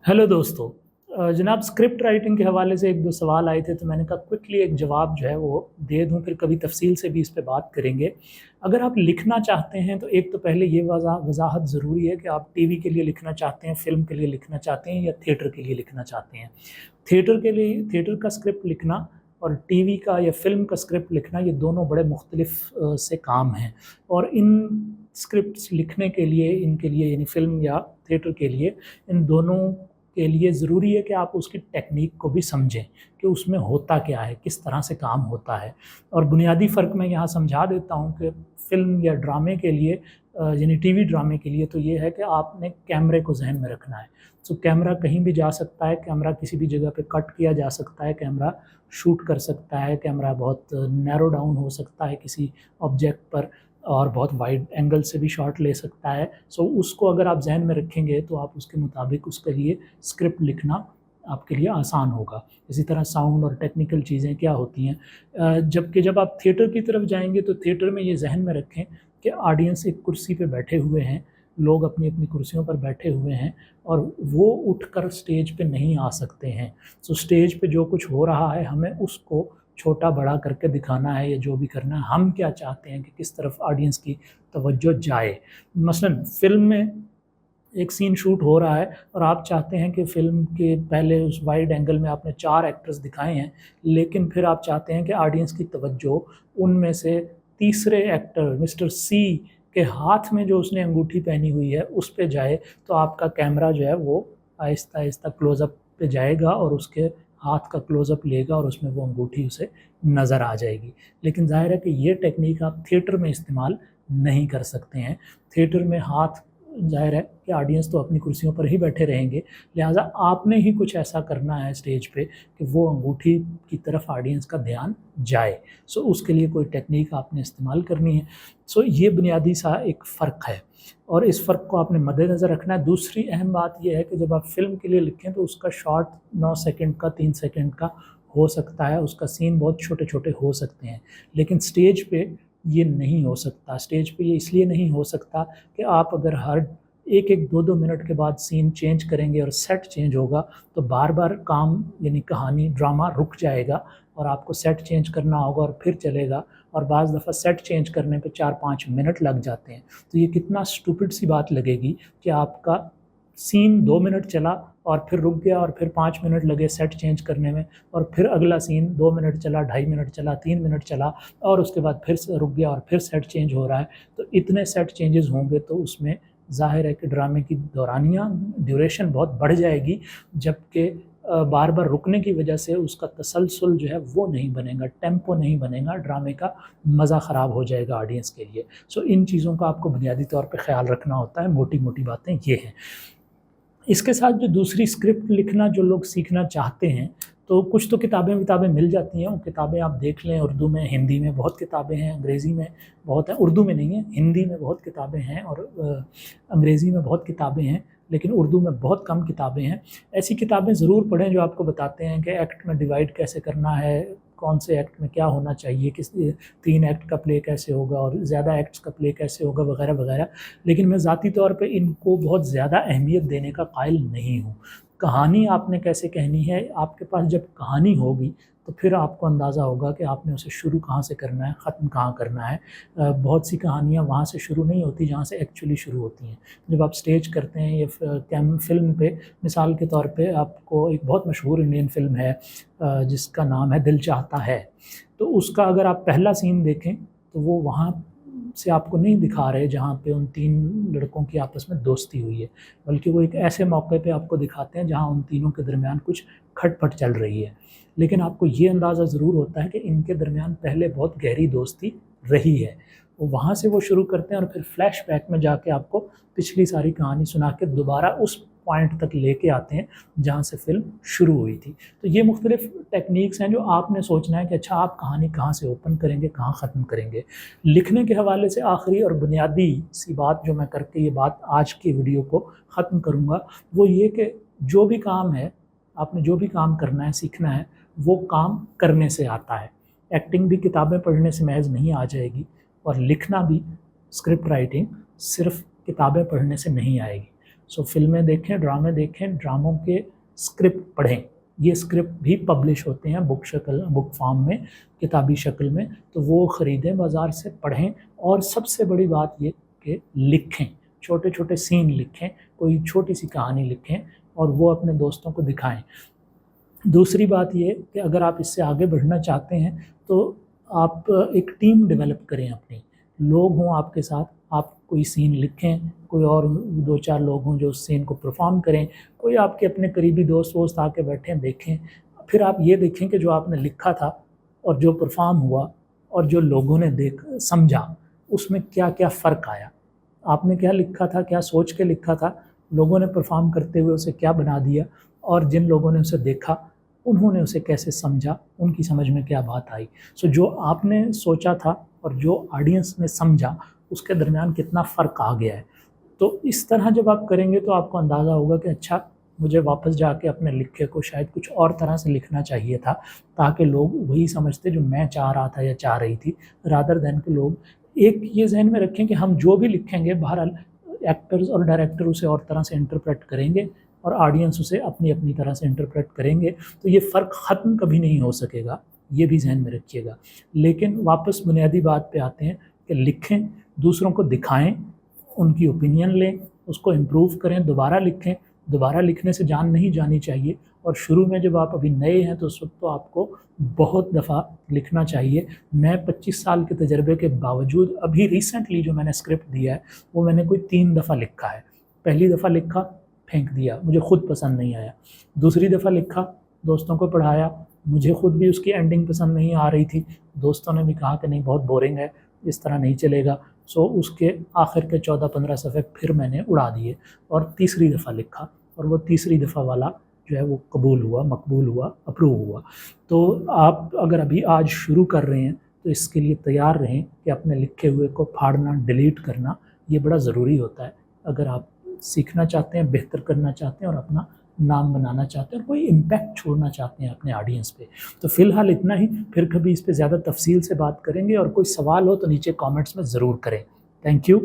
Hello दोस्तों। जनाब, script writing के हवाले से एक दो सवाल आए थे तो मैंने कहा क्विकली एक जवाब जो है वो दे दूं, फिर कभी तफसील से भी इस पे बात करेंगे। अगर आप लिखना चाहते हैं तो एक तो पहले ये वजाहत ज़रूरी है कि आप टीवी के लिए लिखना चाहते हैं, फ़िल्म के लिए लिखना चाहते हैं या थिएटर के लिए लिखना चाहते हैं। थिएटर के लिए थिएटर का स्क्रिप्ट लिखना और टीवी का या फ़िल्म का स्क्रिप्ट लिखना, ये दोनों बड़े मुख्तलिफ से काम हैं। और इन स्क्रिप्ट्स लिखने के लिए, इनके लिए यानी फ़िल्म या थिएटर के लिए, इन दोनों के लिए ज़रूरी है कि आप उसकी टेक्निक को भी समझें कि उसमें होता क्या है, किस तरह से काम होता है। और बुनियादी फ़र्क मैं यहाँ समझा देता हूँ कि फ़िल्म या ड्रामे के लिए, यानी टीवी ड्रामे के लिए, तो ये है कि आपने कैमरे को ज़हन में रखना है। तो कैमरा कहीं भी जा सकता है, कैमरा किसी भी जगह पे कट किया जा सकता है, कैमरा शूट कर सकता है, कैमरा बहुत नैरो डाउन हो सकता है किसी ऑब्जेक्ट पर और बहुत वाइड एंगल से भी शॉट ले सकता है। सो उसको अगर आप ज़हन में रखेंगे तो आप उसके मुताबिक उसके लिए स्क्रिप्ट लिखना आपके लिए आसान होगा। इसी तरह साउंड और टेक्निकल चीज़ें क्या होती हैं। जबकि जब आप थिएटर की तरफ जाएंगे तो थिएटर में ये ज़हन में रखें कि ऑडियंस एक कुर्सी पे बैठे हुए हैं, लोग अपनी अपनी कुर्सियों पर बैठे हुए हैं और वो उठकर स्टेज पे नहीं आ सकते हैं। सो स्टेज पे जो कुछ हो रहा है हमें उसको छोटा बड़ा करके दिखाना है या जो भी करना है। हम क्या चाहते हैं कि किस तरफ ऑडियंस की तवज्जो जाए। मसलन फ़िल्म में एक सीन शूट हो रहा है और आप चाहते हैं कि फ़िल्म के पहले उस वाइड एंगल में आपने 4 एक्टर्स दिखाए हैं, लेकिन फिर आप चाहते हैं कि ऑडियंस की तवज्जो उनमें से तीसरे एक्टर मिस्टर सी के हाथ में जो उसने अंगूठी पहनी हुई है उस पे जाए, तो आपका कैमरा जो है वो आहिस्ता-आहिस्ता क्लोज़अप पे जाएगा और उसके हाथ का क्लोज़अप लेगा और उसमें वो अंगूठी उसे नज़र आ जाएगी। लेकिन ज़ाहिर है कि ये टेक्निक आप थिएटर में इस्तेमाल नहीं कर सकते हैं। थिएटर में हाथ, ज़ाहिर है कि ऑडियंस तो अपनी कुर्सियों पर ही बैठे रहेंगे, लिहाज़ा आपने ही कुछ ऐसा करना है स्टेज पे कि वो अंगूठी की तरफ ऑडियंस का ध्यान जाए। सो उसके लिए कोई टेक्निक आपने इस्तेमाल करनी है। सो ये बुनियादी सा एक फ़र्क है और इस फ़र्क को आपने मद्देनज़र रखना है। दूसरी अहम बात ये है कि जब आप फ़िल्म के लिए लिखें तो उसका शॉट 9 सेकंड का, 3 सेकंड का हो सकता है, उसका सीन बहुत छोटे-छोटे हो सकते हैं। लेकिन स्टेज पे ये नहीं हो सकता। स्टेज पे ये इसलिए नहीं हो सकता कि आप अगर हर 1-1, 2-2 मिनट के बाद सीन चेंज करेंगे और सेट चेंज होगा तो बार-बार काम यानी कहानी, ड्रामा रुक जाएगा और आपको सेट चेंज करना होगा और फिर चलेगा। और बाज़ दफ़ा सेट चेंज करने पे 4-5 मिनट लग जाते हैं। तो ये कितना स्टूपिड सी बात लगेगी कि आपका सीन 2 मिनट चला और फिर रुक गया और फिर 5 मिनट लगे सेट चेंज करने में, और फिर अगला सीन 2 मिनट चला, 2.5 मिनट चला, 3 मिनट चला और उसके बाद फिर से रुक गया और फिर सेट चेंज हो रहा है। तो इतने सेट चेंजेस होंगे तो उसमें ज़ाहिर है कि ड्रामे की दौरानिया ड्यूरेशन बहुत बढ़ जाएगी, जबकि बार-बार रुकने की वजह से उसका तसलसल जो है वो नहीं बनेगा, टेम्पो नहीं बनेगा, ड्रामे का मज़ा ख़राब हो जाएगा ऑडियंस के लिए। सो इन चीज़ों का आपको बुनियादी तौर पे ख़्याल रखना होता है। मोटी-मोटी बातें ये हैं। इसके साथ जो दूसरी स्क्रिप्ट लिखना जो लोग सीखना चाहते हैं, तो कुछ तो किताबें-विताबें मिल जाती हैं, वो किताबें आप देख लें। उर्दू में, हिंदी में बहुत किताबें हैं, अंग्रेज़ी में बहुत हैं। उर्दू में नहीं है, हिंदी में बहुत किताबें हैं और अंग्रेज़ी में बहुत किताबें हैं, लेकिन उर्दू में बहुत कम किताबें हैं। ऐसी किताबें ज़रूर पढ़ें जो आपको बताते हैं कि एक्ट में डिवाइड कैसे करना है, कौन से एक्ट में क्या होना चाहिए, किस 3 एक्ट का प्ले कैसे होगा और ज़्यादा एक्ट्स का प्ले कैसे होगा, वगैरह-वगैरह। लेकिन मैं ज़ाती तौर पे इनको बहुत ज़्यादा अहमियत देने का कायल नहीं हूँ। कहानी आपने कैसे कहनी है, आपके पास जब कहानी होगी तो फिर आपको अंदाज़ा होगा कि आपने उसे शुरू कहाँ से करना है, ख़त्म कहाँ करना है। बहुत सी कहानियाँ वहाँ से शुरू नहीं होती जहाँ से एक्चुअली शुरू होती हैं। जब आप स्टेज करते हैं या फ़िल्म पे, मिसाल के तौर पे आपको एक बहुत मशहूर इंडियन फ़िल्म है जिसका नाम है दिल चाहता है। तो उसका अगर आप पहला सीन देखें तो वो वहाँ से आपको नहीं दिखा रहे जहाँ पे उन 3 लड़कों की आपस में दोस्ती हुई है, बल्कि वो एक ऐसे मौके पे आपको दिखाते हैं जहाँ उन तीनों के दरमियान कुछ खटपट चल रही है। लेकिन आपको ये अंदाज़ा ज़रूर होता है कि इनके दरमियान पहले बहुत गहरी दोस्ती रही है। वो वहाँ से वो शुरू करते हैं और फिर फ्लैशबैक में जाके आपको पिछली सारी कहानी सुना के दोबारा उस पॉइंट तक लेके आते हैं जहाँ से फ़िल्म शुरू हुई थी। तो ये मुख्तलिफ़ टेक्नीक्स हैं जो आपने सोचना है कि अच्छा आप कहानी कहाँ से ओपन करेंगे, कहाँ ख़त्म करेंगे। लिखने के हवाले से आखिरी और बुनियादी सी बात जो मैं करके ये बात आज की वीडियो को ख़त्म करूँगा, वो ये कि जो भी काम है, आपने जो भी काम करना है, सीखना है, वो काम करने से आता है। एक्टिंग भी किताबें पढ़ने से महज़ नहीं आ जाएगी और लिखना भी, स्क्रिप्ट राइटिंग, सिर्फ़ किताबें पढ़ने से नहीं आएगी। सो फिल्में देखें, ड्रामे देखें, ड्रामों के स्क्रिप्ट पढ़ें। ये स्क्रिप्ट भी पब्लिश होते हैं बुक फॉर्म में, किताबी शक्ल में, तो वो ख़रीदें बाज़ार से, पढ़ें। और सबसे बड़ी बात ये कि लिखें, छोटे छोटे सीन लिखें, कोई छोटी सी कहानी लिखें और वो अपने दोस्तों को दिखाएं। दूसरी बात ये कि अगर आप इससे आगे बढ़ना चाहते हैं तो आप एक टीम डेवलप करें अपनी, लोग हों आपके साथ, आप कोई सीन लिखें, कोई और 2-4 लोग हों जो उस सीन को परफॉर्म करें, कोई आपके अपने करीबी दोस्त आके बैठें, देखें। फिर आप ये देखें कि जो आपने लिखा था और जो परफॉर्म हुआ और जो लोगों ने समझा, उसमें क्या क्या फ़र्क आया। आपने क्या लिखा था, क्या सोच के लिखा था, लोगों ने परफॉर्म करते हुए उसे क्या बना दिया, और जिन लोगों ने उसे देखा उन्होंने उसे कैसे समझा, उनकी समझ में क्या बात आई। सो जो आपने सोचा था और जो ऑडियंस ने समझा, उसके दरमियान कितना फ़र्क आ गया है। तो इस तरह जब आप करेंगे तो आपको अंदाज़ा होगा कि अच्छा, मुझे वापस जाके अपने लिखे को शायद कुछ और तरह से लिखना चाहिए था, ताकि लोग वही समझते जो मैं चाह रहा था या चाह रही थी, रादर दैन कि लोग एक ये ज़हन में रखें कि हम जो भी लिखेंगे बहरहाल एक्टर्स और डायरेक्टर उसे और तरह से इंटरप्रेट करेंगे और ऑडियंस उसे अपनी अपनी तरह से इंटरप्रेट करेंगे, तो ये फ़र्क ख़त्म कभी नहीं हो सकेगा, ये भी ज़हन में रखिएगा। लेकिन वापस बुनियादी बात पे आते हैं कि लिखें, दूसरों को दिखाएं, उनकी ओपिनियन लें, उसको इम्प्रूव करें, दोबारा लिखें। दोबारा लिखने से जान नहीं जानी चाहिए, और शुरू में जब आप अभी नए हैं तो उस वक्त तो आपको बहुत दफ़ा लिखना चाहिए। मैं 25 साल के तजर्बे के बावजूद अभी रिसेंटली जो मैंने स्क्रिप्ट दिया है वो मैंने कोई 3 दफ़ा लिखा है। पहली दफ़ा लिखा, फेंक दिया, मुझे खुद पसंद नहीं आया। दूसरी दफ़ा लिखा, दोस्तों को पढ़ाया, मुझे खुद भी उसकी एंडिंग पसंद नहीं आ रही थी, दोस्तों ने भी कहा कि नहीं बहुत बोरिंग है, इस तरह नहीं चलेगा। सो उसके आखिर के 14-15 सफ़े फिर मैंने उड़ा दिए और तीसरी दफ़ा लिखा, और वो तीसरी दफ़ा वाला जो है वो कबूल हुआ, मकबूल हुआ, अप्रूव हुआ। तो आप अगर अभी आज शुरू कर रहे हैं तो इसके लिए तैयार रहें कि अपने लिखे हुए को फाड़ना, डिलीट करना, ये बड़ा ज़रूरी होता है अगर आप सीखना चाहते हैं, बेहतर करना चाहते हैं और अपना नाम बनाना चाहते हैं और कोई इम्पैक्ट छोड़ना चाहते हैं अपने ऑडियंस पे। तो फ़िलहाल इतना ही, फिर कभी इस पे ज़्यादा तफसील से बात करेंगे, और कोई सवाल हो तो नीचे कमेंट्स में ज़रूर करें। Thank you.